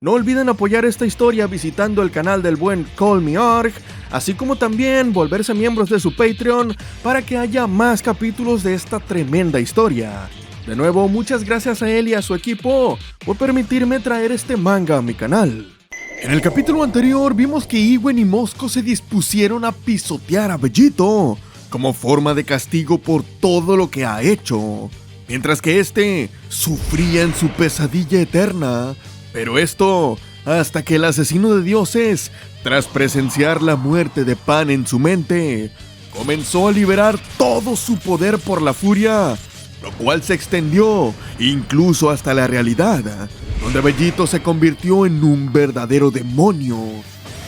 No olviden apoyar esta historia visitando el canal del buen Call Me Arg, así como también volverse miembros de su Patreon para que haya más capítulos de esta tremenda historia. De nuevo, muchas gracias a él y a su equipo por permitirme traer este manga a mi canal. En el capítulo anterior vimos que Iwen y Mosco se dispusieron a pisotear a Vegito como forma de castigo por todo lo que ha hecho, mientras que este sufría en su pesadilla eterna. Pero esto hasta que el asesino de dioses, tras presenciar la muerte de Pan en su mente, comenzó a liberar todo su poder por la furia, lo cual se extendió incluso hasta la realidad, donde Vegito se convirtió en un verdadero demonio.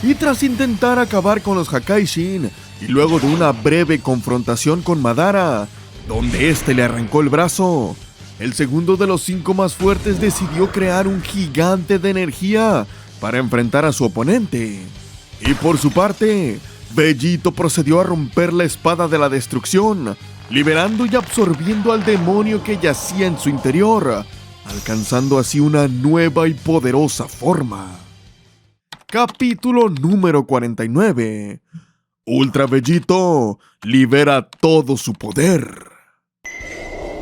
Y tras intentar acabar con los Hakaishin, y luego de una breve confrontación con Madara, donde este le arrancó el brazo, el segundo de los 5 más fuertes decidió crear un gigante de energía para enfrentar a su oponente. Y por su parte, Vegito procedió a romper la espada de la destrucción, liberando y absorbiendo al demonio que yacía en su interior, alcanzando así una nueva y poderosa forma. Capítulo número 49. Ultra Vegito libera todo su poder.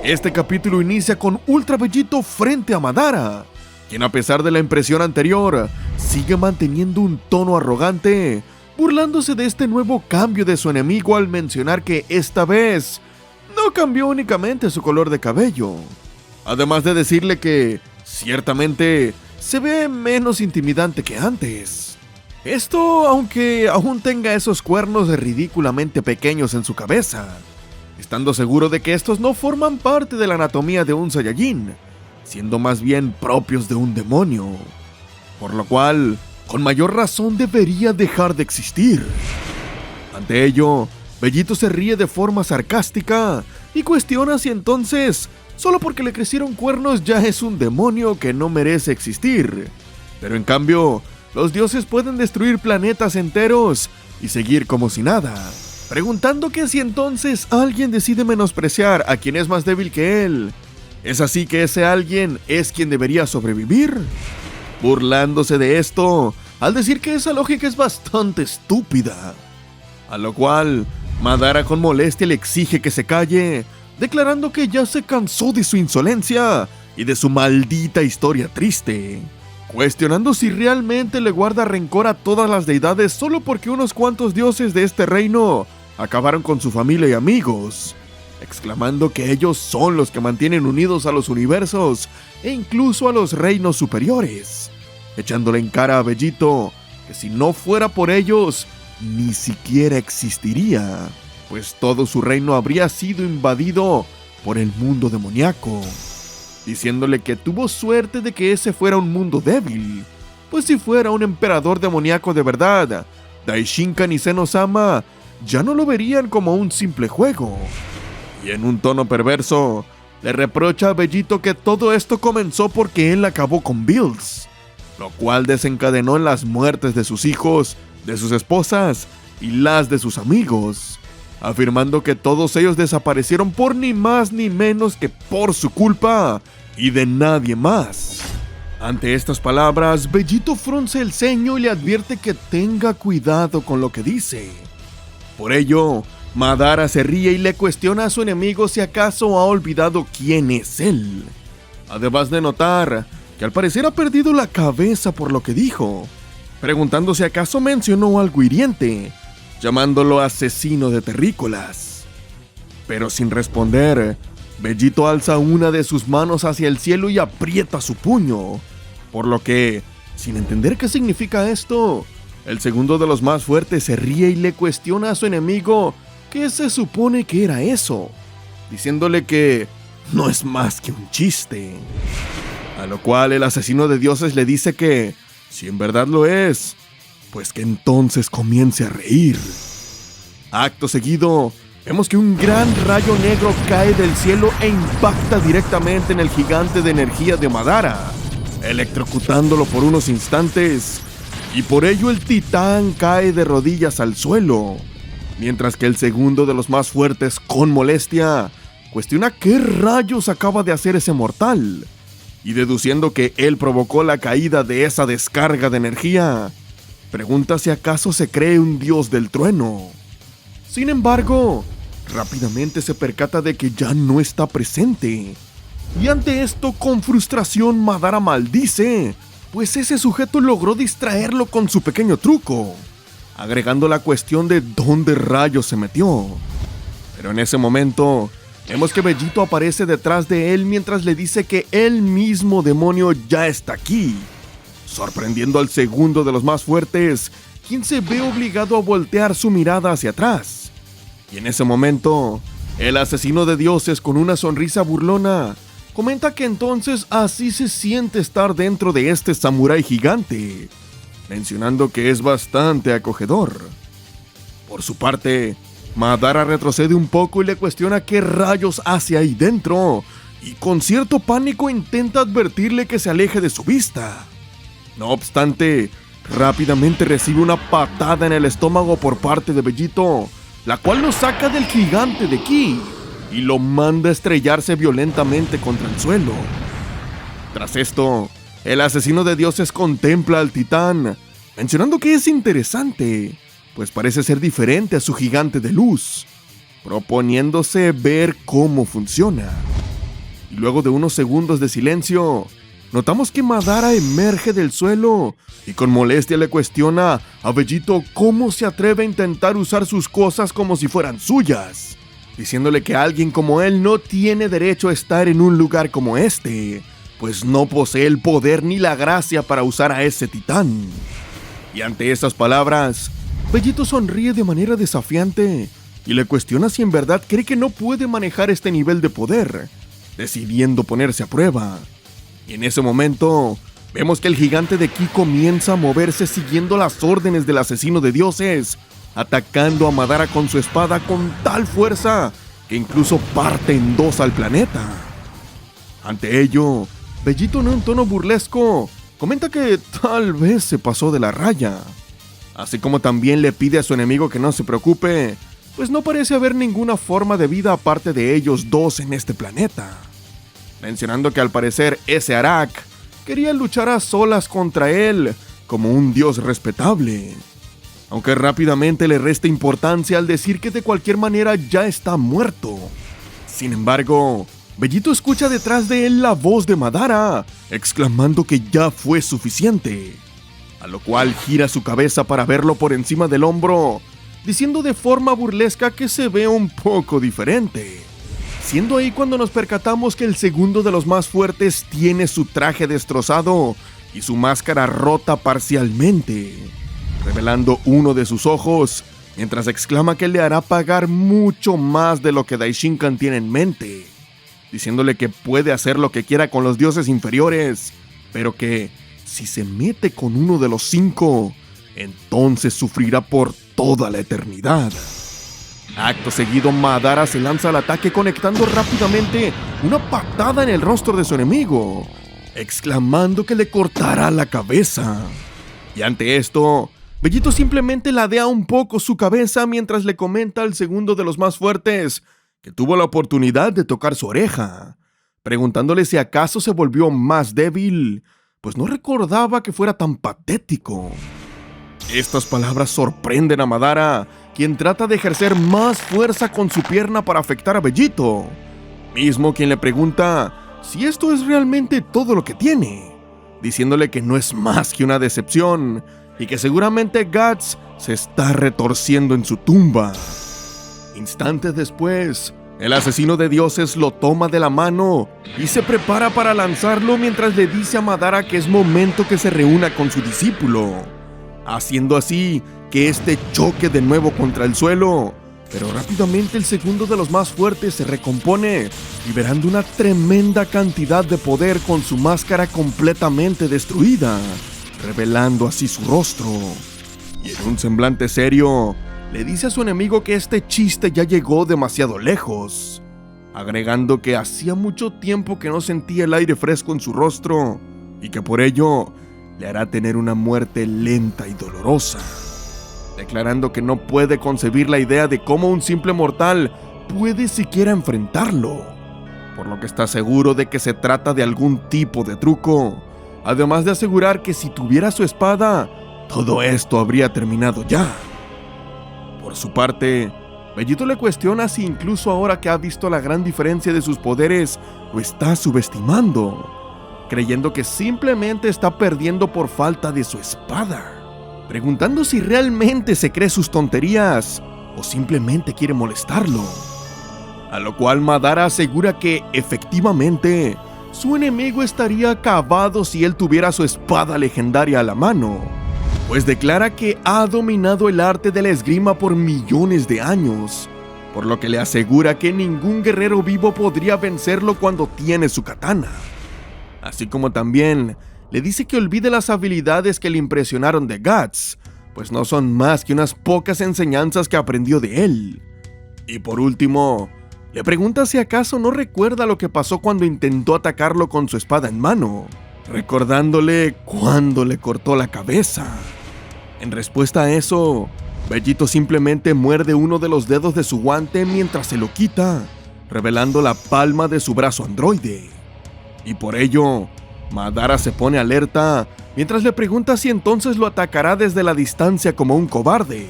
Este capítulo inicia con Ultra Vegito frente a Madara, quien a pesar de la impresión anterior, sigue manteniendo un tono arrogante, burlándose de este nuevo cambio de su enemigo al mencionar que esta vez no cambió únicamente su color de cabello, además de decirle que, ciertamente, se ve menos intimidante que antes. Esto aunque aún tenga esos cuernos ridículamente pequeños en su cabeza, estando seguro de que estos no forman parte de la anatomía de un Saiyajin, siendo más bien propios de un demonio, por lo cual, con mayor razón debería dejar de existir. Ante ello, Vegito se ríe de forma sarcástica y cuestiona si entonces, solo porque le crecieron cuernos ya es un demonio que no merece existir. Pero en cambio, los dioses pueden destruir planetas enteros y seguir como si nada, preguntando que si entonces alguien decide menospreciar a quien es más débil que él, ¿es así que ese alguien es quien debería sobrevivir? Burlándose de esto, al decir que esa lógica es bastante estúpida. A lo cual, Madara con molestia le exige que se calle, declarando que ya se cansó de su insolencia y de su maldita historia triste, cuestionando si realmente le guarda rencor a todas las deidades solo porque unos cuantos dioses de este reino acabaron con su familia y amigos, exclamando que ellos son los que mantienen unidos a los universos e incluso a los reinos superiores, echándole en cara a Vegito que si no fuera por ellos, ni siquiera existiría, pues todo su reino habría sido invadido por el mundo demoníaco, diciéndole que tuvo suerte de que ese fuera un mundo débil, pues si fuera un emperador demoníaco de verdad, Daishinkan y Zeno-sama ya no lo verían como un simple juego. Y en un tono perverso, le reprocha a Vegito que todo esto comenzó porque él acabó con Bills, lo cual desencadenó en las muertes de sus hijos, de sus esposas y las de sus amigos, afirmando que todos ellos desaparecieron por ni más ni menos que por su culpa y de nadie más. Ante estas palabras, Vegito frunce el ceño y le advierte que tenga cuidado con lo que dice. Por ello, Madara se ríe y le cuestiona a su enemigo si acaso ha olvidado quién es él, además de notar que al parecer ha perdido la cabeza por lo que dijo, preguntando si acaso mencionó algo hiriente, llamándolo asesino de terrícolas. Pero sin responder, Vegito alza una de sus manos hacia el cielo y aprieta su puño, por lo que, sin entender qué significa esto, el segundo de los más fuertes se ríe y le cuestiona a su enemigo qué se supone que era eso, diciéndole que no es más que un chiste. A lo cual el asesino de dioses le dice que, si en verdad lo es, pues que entonces comience a reír. Acto seguido, vemos que un gran rayo negro cae del cielo e impacta directamente en el gigante de energía de Madara, electrocutándolo por unos instantes, y por ello el titán cae de rodillas al suelo, mientras que el segundo de los más fuertes, con molestia, cuestiona qué rayos acaba de hacer ese mortal, y deduciendo que él provocó la caída de esa descarga de energía, pregunta si acaso se cree un dios del trueno. Sin embargo, rápidamente se percata de que ya no está presente. Y ante esto, con frustración, Madara maldice, pues ese sujeto logró distraerlo con su pequeño truco, agregando la cuestión de dónde rayos se metió. Pero en ese momento, vemos que Vegito aparece detrás de él mientras le dice que el mismo demonio ya está aquí, sorprendiendo al segundo de los más fuertes, quien se ve obligado a voltear su mirada hacia atrás. Y en ese momento, el asesino de dioses, con una sonrisa burlona, comenta que entonces así se siente estar dentro de este samurái gigante, mencionando que es bastante acogedor. Por su parte, Madara retrocede un poco y le cuestiona qué rayos hace ahí dentro, y con cierto pánico intenta advertirle que se aleje de su vista. No obstante, rápidamente recibe una patada en el estómago por parte de Vegito, la cual lo saca del gigante de ki y lo manda a estrellarse violentamente contra el suelo. Tras esto, el asesino de dioses contempla al titán, mencionando que es interesante, pues parece ser diferente a su gigante de luz, proponiéndose ver cómo funciona. Y luego de unos segundos de silencio, notamos que Madara emerge del suelo y con molestia le cuestiona a Vegito cómo se atreve a intentar usar sus cosas como si fueran suyas, diciéndole que alguien como él no tiene derecho a estar en un lugar como este, pues no posee el poder ni la gracia para usar a ese titán. Y ante esas palabras, Vegito sonríe de manera desafiante y le cuestiona si en verdad cree que no puede manejar este nivel de poder, decidiendo ponerse a prueba. Y en ese momento, vemos que el gigante de ki comienza a moverse siguiendo las órdenes del asesino de dioses, atacando a Madara con su espada con tal fuerza que incluso parte en dos al planeta. Ante ello, Vegito, en un tono burlesco, comenta que tal vez se pasó de la raya, así como también le pide a su enemigo que no se preocupe, pues no parece haber ninguna forma de vida aparte de ellos dos en este planeta, mencionando que al parecer ese Arak quería luchar a solas contra él como un dios respetable, aunque rápidamente le resta importancia al decir que de cualquier manera ya está muerto. Sin embargo, Vegito escucha detrás de él la voz de Madara, exclamando que ya fue suficiente, a lo cual gira su cabeza para verlo por encima del hombro, diciendo de forma burlesca que se ve un poco diferente. Siendo ahí cuando nos percatamos que el segundo de los más fuertes tiene su traje destrozado y su máscara rota parcialmente, revelando uno de sus ojos, mientras exclama que le hará pagar mucho más de lo que Daishinkan tiene en mente, diciéndole que puede hacer lo que quiera con los dioses inferiores, pero que si se mete con uno de los 5, entonces sufrirá por toda la eternidad. Acto seguido, Madara se lanza al ataque conectando rápidamente una patada en el rostro de su enemigo, exclamando que le cortará la cabeza. Y ante esto, Vegito simplemente ladea un poco su cabeza mientras le comenta al segundo de los más fuertes que tuvo la oportunidad de tocar su oreja, preguntándole si acaso se volvió más débil, pues no recordaba que fuera tan patético. Estas palabras sorprenden a Madara, quien trata de ejercer más fuerza con su pierna para afectar a Vegito, mismo quien le pregunta si esto es realmente todo lo que tiene, diciéndole que no es más que una decepción y que seguramente Guts se está retorciendo en su tumba. Instantes después, el asesino de dioses lo toma de la mano y se prepara para lanzarlo mientras le dice a Madara que es momento que se reúna con su discípulo, haciendo así que este choque de nuevo contra el suelo, pero rápidamente el segundo de los más fuertes se recompone, liberando una tremenda cantidad de poder con su máscara completamente destruida, revelando así su rostro. Y en un semblante serio, le dice a su enemigo que este chiste ya llegó demasiado lejos, agregando que hacía mucho tiempo que no sentía el aire fresco en su rostro y que por ello le hará tener una muerte lenta y dolorosa, declarando que no puede concebir la idea de cómo un simple mortal puede siquiera enfrentarlo. por lo que está seguro de que se trata de algún tipo de truco, además de asegurar que si tuviera su espada, todo esto habría terminado ya. Por su parte, Vegito le cuestiona si incluso ahora que ha visto la gran diferencia de sus poderes, lo está subestimando, creyendo que simplemente está perdiendo por falta de su espada, preguntando si realmente se cree sus tonterías o simplemente quiere molestarlo. A lo cual Madara asegura que, efectivamente, su enemigo estaría acabado si él tuviera su espada legendaria a la mano, pues declara que ha dominado el arte de la esgrima por millones de años, por lo que le asegura que ningún guerrero vivo podría vencerlo cuando tiene su katana. Así como también le dice que olvide las habilidades que le impresionaron de Guts, pues no son más que unas pocas enseñanzas que aprendió de él. Y por último, le pregunta si acaso no recuerda lo que pasó cuando intentó atacarlo con su espada en mano, recordándole cuando le cortó la cabeza. En respuesta a eso, Vegito simplemente muerde uno de los dedos de su guante mientras se lo quita, revelando la palma de su brazo androide. Y por ello, Madara se pone alerta mientras le pregunta si entonces lo atacará desde la distancia como un cobarde,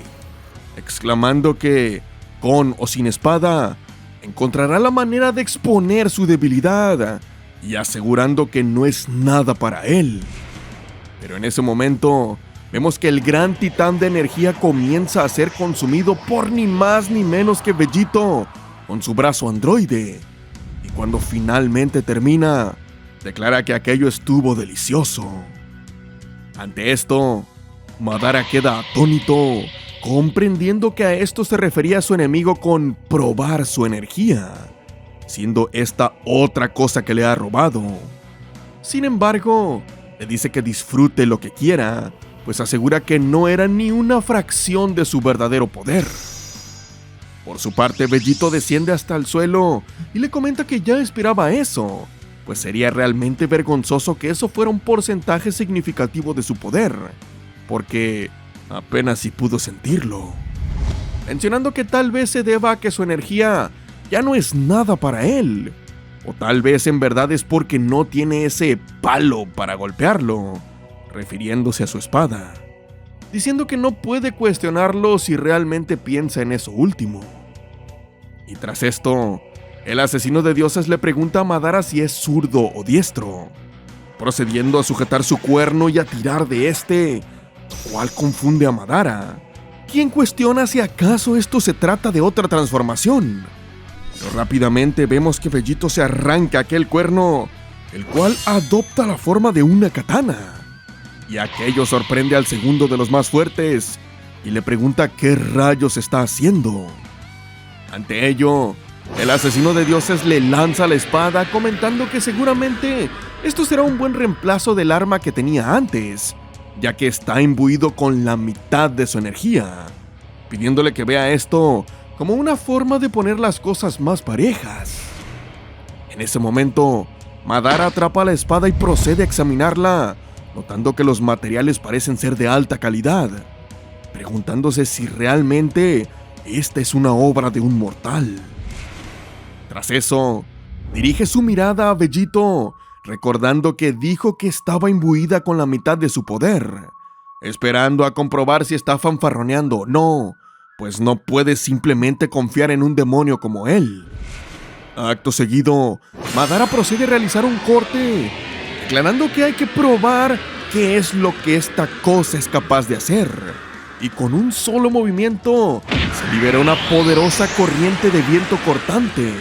exclamando que, con o sin espada, encontrará la manera de exponer su debilidad y asegurando que no es nada para él. Pero en ese momento, vemos que el gran titán de energía comienza a ser consumido por ni más ni menos que Vegito con su brazo androide. Y cuando finalmente termina, declara que aquello estuvo delicioso. Ante esto, Madara queda atónito, comprendiendo que a esto se refería a su enemigo con probar su energía, siendo esta otra cosa que le ha robado. Sin embargo, le dice que disfrute lo que quiera, pues asegura que no era ni una fracción de su verdadero poder. Por su parte, Vegito desciende hasta el suelo y le comenta que ya esperaba eso, pues sería realmente vergonzoso que eso fuera un porcentaje significativo de su poder, porque apenas si pudo sentirlo, mencionando que tal vez se deba a que su energía ya no es nada para él, o tal vez en verdad es porque no tiene ese palo para golpearlo, refiriéndose a su espada, diciendo que no puede cuestionarlo si realmente piensa en eso último. Y tras esto, el asesino de dioses le pregunta a Madara si es zurdo o diestro, procediendo a sujetar su cuerno y a tirar de este, lo cual confunde a Madara, quien cuestiona si acaso esto se trata de otra transformación. Pero rápidamente vemos que Vegito se arranca aquel cuerno, el cual adopta la forma de una katana, y aquello sorprende al segundo de los más fuertes y le pregunta qué rayos está haciendo. Ante ello, el asesino de dioses le lanza la espada, comentando que seguramente esto será un buen reemplazo del arma que tenía antes, ya que está imbuido con la mitad de su energía, pidiéndole que vea esto como una forma de poner las cosas más parejas. En ese momento, Madara atrapa la espada y procede a examinarla, notando que los materiales parecen ser de alta calidad, preguntándose si realmente esta es una obra de un mortal. Tras eso, dirige su mirada a Vegito, recordando que dijo que estaba imbuida con la mitad de su poder, esperando a comprobar si está fanfarroneando o no, pues no puede simplemente confiar en un demonio como él. Acto seguido, Madara procede a realizar un corte, declarando que hay que probar qué es lo que esta cosa es capaz de hacer. Y con un solo movimiento, se libera una poderosa corriente de viento cortante,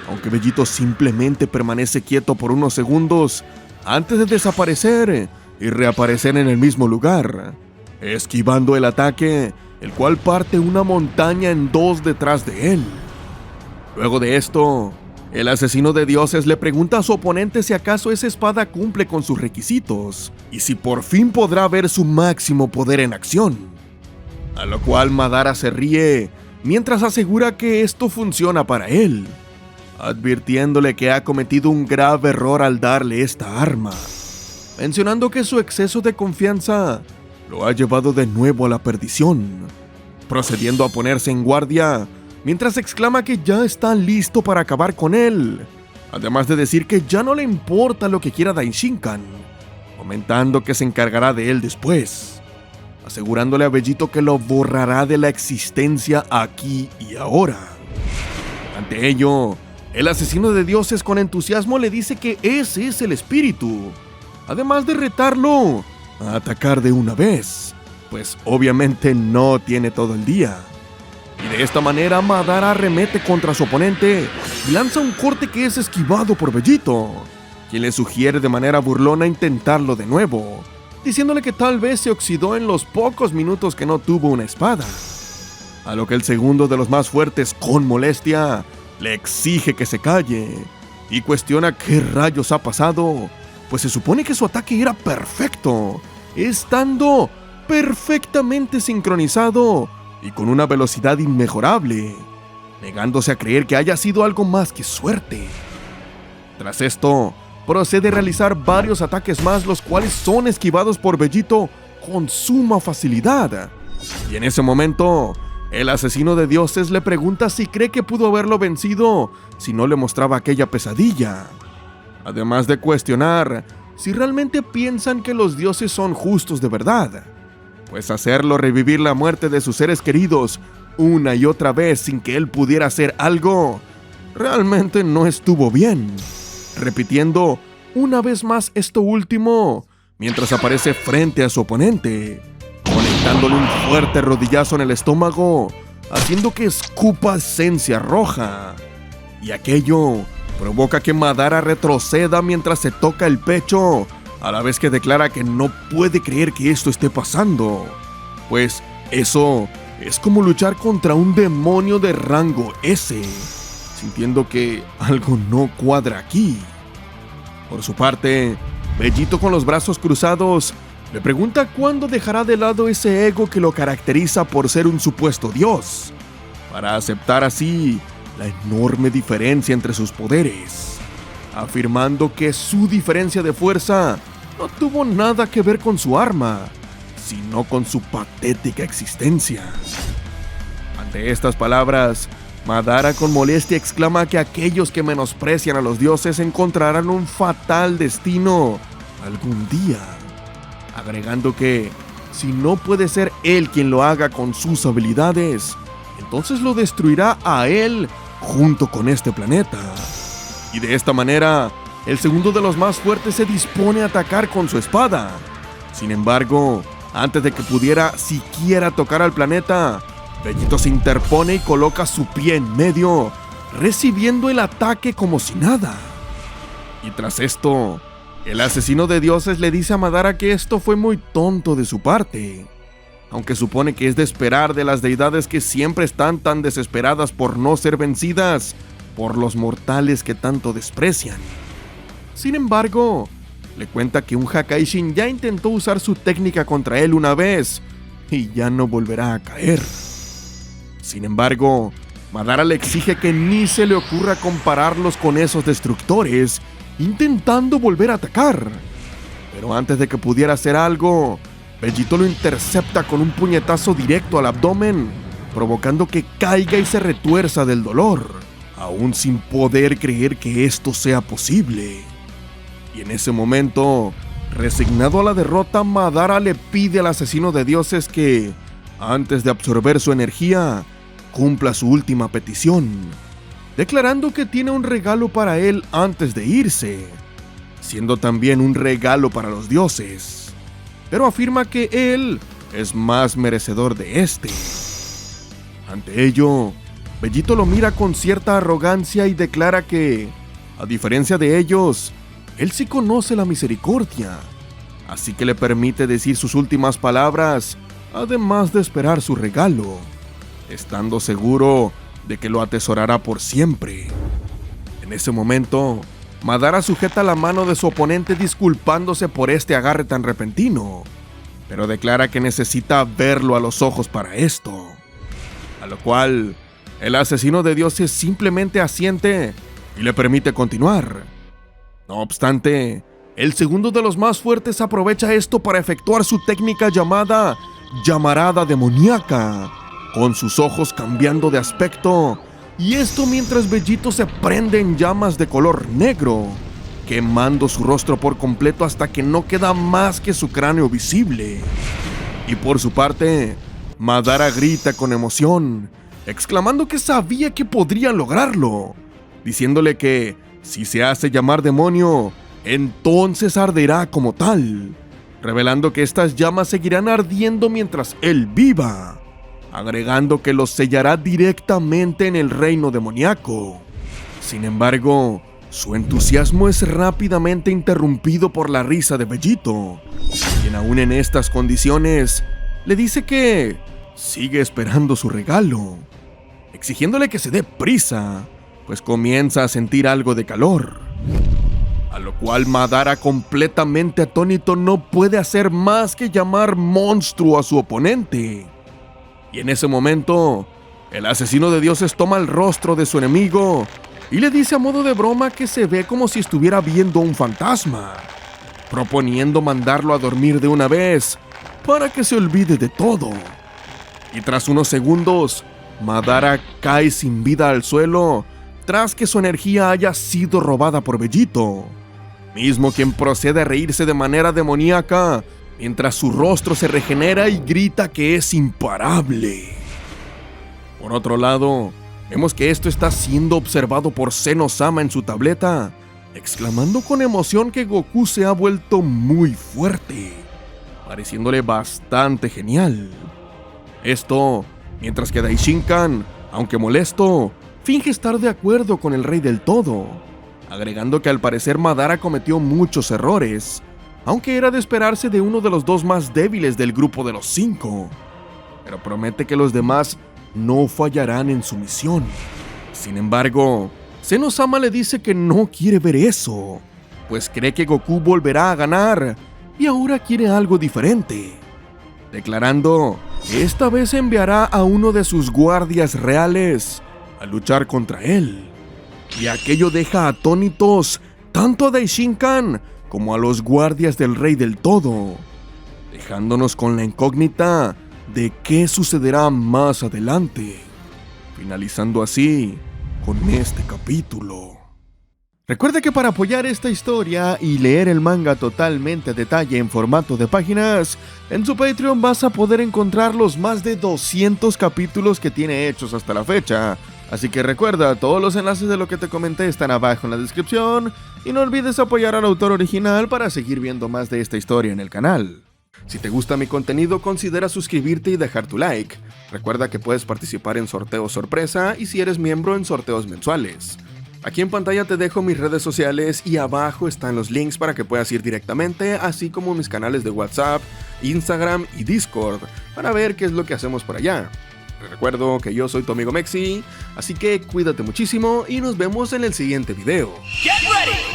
aunque Vegito simplemente permanece quieto por unos segundos antes de desaparecer y reaparecer en el mismo lugar, esquivando el ataque, el cual parte una montaña en dos detrás de él. Luego de esto, el asesino de dioses le pregunta a su oponente si acaso esa espada cumple con sus requisitos y si por fin podrá ver su máximo poder en acción. A lo cual Madara se ríe mientras asegura que esto funciona para él, advirtiéndole que ha cometido un grave error al darle esta arma, mencionando que su exceso de confianza lo ha llevado de nuevo a la perdición, procediendo a ponerse en guardia mientras exclama que ya está listo para acabar con él, además de decir que ya no le importa lo que quiera Daishinkan, comentando que se encargará de él después, asegurándole a Bellito que lo borrará de la existencia aquí y ahora. Ante ello, el asesino de dioses con entusiasmo le dice que ese es el espíritu, además de retarlo a atacar de una vez, pues obviamente no tiene todo el día. Y de esta manera Madara arremete contra su oponente y lanza un corte que es esquivado por Bellito, quien le sugiere de manera burlona intentarlo de nuevo, diciéndole que tal vez se oxidó en los pocos minutos que no tuvo una espada. A lo que el segundo de los más fuertes, con molestia, le exige que se calle y cuestiona qué rayos ha pasado, pues se supone que su ataque era perfecto, estando perfectamente sincronizado y con una velocidad inmejorable, negándose a creer que haya sido algo más que suerte. Tras esto, procede a realizar varios ataques más, los cuales son esquivados por Bellito con suma facilidad. Y en ese momento, el asesino de dioses le pregunta si cree que pudo haberlo vencido si no le mostraba aquella pesadilla, además de cuestionar si realmente piensan que los dioses son justos de verdad, pues hacerlo revivir la muerte de sus seres queridos una y otra vez sin que él pudiera hacer algo, realmente no estuvo bien, repitiendo una vez más esto último mientras aparece frente a su oponente, conectándole un fuerte rodillazo en el estómago, haciendo que escupa esencia roja. Y aquello provoca que Madara retroceda mientras se toca el pecho, a la vez que declara que no puede creer que esto esté pasando, pues eso es como luchar contra un demonio de rango S, sintiendo que algo no cuadra aquí. Por su parte, Bellito, con los brazos cruzados, le pregunta cuándo dejará de lado ese ego que lo caracteriza por ser un supuesto dios, para aceptar así la enorme diferencia entre sus poderes, afirmando que su diferencia de fuerza no tuvo nada que ver con su arma, sino con su patética existencia. Ante estas palabras, Madara con molestia exclama que aquellos que menosprecian a los dioses encontrarán un fatal destino algún día, agregando que si no puede ser él quien lo haga con sus habilidades, entonces lo destruirá a él junto con este planeta. Y de esta manera, el segundo de los más fuertes se dispone a atacar con su espada. Sin embargo, antes de que pudiera siquiera tocar al planeta, Bellito se interpone y coloca su pie en medio, recibiendo el ataque como si nada. Y tras esto, el asesino de dioses le dice a Madara que esto fue muy tonto de su parte, aunque supone que es de esperar de las deidades que siempre están tan desesperadas por no ser vencidas por los mortales que tanto desprecian. Sin embargo, le cuenta que un Hakaishin ya intentó usar su técnica contra él una vez y ya no volverá a caer. Sin embargo, Madara le exige que ni se le ocurra compararlos con esos destructores, intentando volver a atacar. Pero antes de que pudiera hacer algo, Bellito lo intercepta con un puñetazo directo al abdomen, provocando que caiga y se retuerza del dolor, aún sin poder creer que esto sea posible. Y en ese momento, resignado a la derrota, Madara le pide al asesino de dioses que, antes de absorber su energía, cumpla su última petición, declarando que tiene un regalo para él antes de irse, siendo también un regalo para los dioses, pero afirma que él es más merecedor de este. Ante ello, Bellito lo mira con cierta arrogancia y declara que, a diferencia de ellos, él sí conoce la misericordia, así que le permite decir sus últimas palabras, además de esperar su regalo, estando seguro de que lo atesorará por siempre. En ese momento, Madara sujeta la mano de su oponente disculpándose por este agarre tan repentino, pero declara que necesita verlo a los ojos para esto, a lo cual el asesino de dioses simplemente asiente y le permite continuar. No obstante, el segundo de los más fuertes aprovecha esto para efectuar su técnica llamada llamarada demoníaca, con sus ojos cambiando de aspecto y esto mientras Vegito se prende en llamas de color negro, quemando su rostro por completo hasta que no queda más que su cráneo visible. Y por su parte, Madara grita con emoción, exclamando que sabía que podría lograrlo, diciéndole que si se hace llamar demonio, entonces arderá como tal, revelando que estas llamas seguirán ardiendo mientras él viva, agregando que los sellará directamente en el reino demoníaco. Sin embargo, su entusiasmo es rápidamente interrumpido por la risa de Vegito, quien aún en estas condiciones le dice que sigue esperando su regalo, exigiéndole que se dé prisa, pues comienza a sentir algo de calor. A lo cual Madara, completamente atónito, no puede hacer más que llamar monstruo a su oponente. Y en ese momento, el asesino de dioses toma el rostro de su enemigo y le dice a modo de broma que se ve como si estuviera viendo un fantasma, proponiendo mandarlo a dormir de una vez para que se olvide de todo. Y tras unos segundos, Madara cae sin vida al suelo tras que su energía haya sido robada por Vegito, mismo quien procede a reírse de manera demoníaca mientras su rostro se regenera y grita que es imparable. Por otro lado, vemos que esto está siendo observado por Zeno-sama en su tableta, exclamando con emoción que Goku se ha vuelto muy fuerte, pareciéndole bastante genial. Esto mientras que Daishinkan, aunque molesto, finge estar de acuerdo con el Rey del Todo, agregando que al parecer Madara cometió muchos errores, aunque era de esperarse de uno de los dos más débiles del grupo de los 5, pero promete que los demás no fallarán en su misión. Sin embargo, Zeno-sama le dice que no quiere ver eso, pues cree que Goku volverá a ganar y ahora quiere algo diferente, declarando que esta vez enviará a uno de sus guardias reales a luchar contra él. Y aquello deja atónitos tanto a Daishinkan como a los guardias del Rey del Todo, dejándonos con la incógnita de qué sucederá más adelante, finalizando así con este capítulo. Recuerda que para apoyar esta historia y leer el manga totalmente a detalle en formato de páginas, en su Patreon vas a poder encontrar los más de 200 capítulos que tiene hechos hasta la fecha. Así que recuerda, todos los enlaces de lo que te comenté están abajo en la descripción y no olvides apoyar al autor original para seguir viendo más de esta historia en el canal. Si te gusta mi contenido, considera suscribirte y dejar tu like. Recuerda que puedes participar en sorteos sorpresa y si eres miembro en sorteos mensuales. Aquí en pantalla te dejo mis redes sociales y abajo están los links para que puedas ir directamente, así como mis canales de WhatsApp, Instagram y Discord, para ver qué es lo que hacemos por allá. Te recuerdo que yo soy tu amigo Mexi, así que cuídate muchísimo y nos vemos en el siguiente video. Get ready.